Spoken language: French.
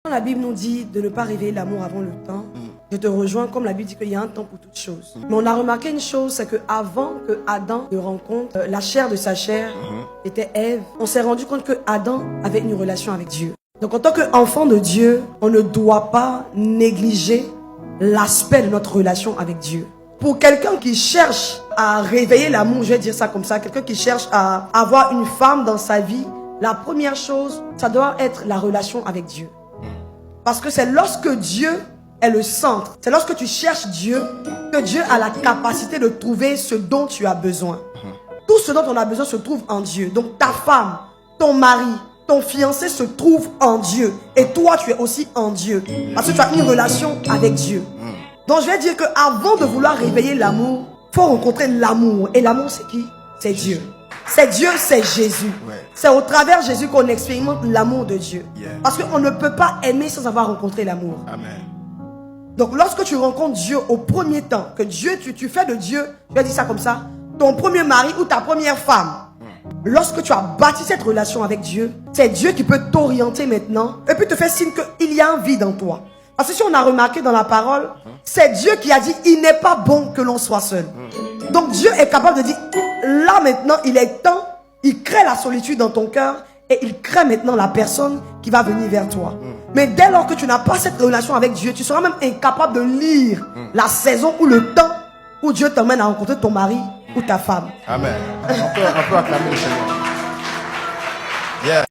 Quand la Bible nous dit de ne pas réveiller l'amour avant le temps, je te rejoins comme la Bible dit qu'il y a un temps pour toutes choses. Mais on a remarqué une chose, c'est qu'avant que Adam ne rencontre la chair de sa chair, était Ève, on s'est rendu compte que Adam avait une relation avec Dieu. Donc en tant qu'enfant de Dieu, on ne doit pas négliger l'aspect de notre relation avec Dieu. Pour quelqu'un qui cherche à réveiller l'amour, je vais dire ça comme ça, quelqu'un qui cherche à avoir une femme dans sa vie, la première chose, ça doit être la relation avec Dieu. Parce que c'est lorsque Dieu est le centre, c'est lorsque tu cherches Dieu, que Dieu a la capacité de trouver ce dont tu as besoin. Tout ce dont on a besoin se trouve en Dieu. Donc ta femme, ton mari, ton fiancé se trouve en Dieu. Et toi, tu es aussi en Dieu. Parce que tu as une relation avec Dieu. Donc je vais dire qu'avant de vouloir réveiller l'amour, il faut rencontrer l'amour. Et l'amour, c'est qui? C'est Dieu. C'est Dieu, c'est Jésus. C'est au travers de Jésus qu'on expérimente l'amour de Dieu. Parce qu'on ne peut pas aimer sans avoir rencontré l'amour. Amen. Donc lorsque tu rencontres Dieu au premier temps, que Dieu, tu fais de Dieu, je vais dire ça comme ça, ton premier mari ou ta première femme, lorsque tu as bâti cette relation avec Dieu, c'est Dieu qui peut t'orienter maintenant et puis te faire signe qu'il y a un vide en toi. Parce que si on a remarqué dans la parole, c'est Dieu qui a dit, il n'est pas bon que l'on soit seul. Donc Dieu est capable de dire, là maintenant, il est temps, il crée la solitude dans ton cœur et il crée maintenant la personne qui va venir vers toi. Mais dès lors que tu n'as pas cette relation avec Dieu, tu seras même incapable de lire la saison ou le temps où Dieu t'emmène à rencontrer ton mari ou ta femme. Amen. On peut acclamer le Seigneur. Yeah.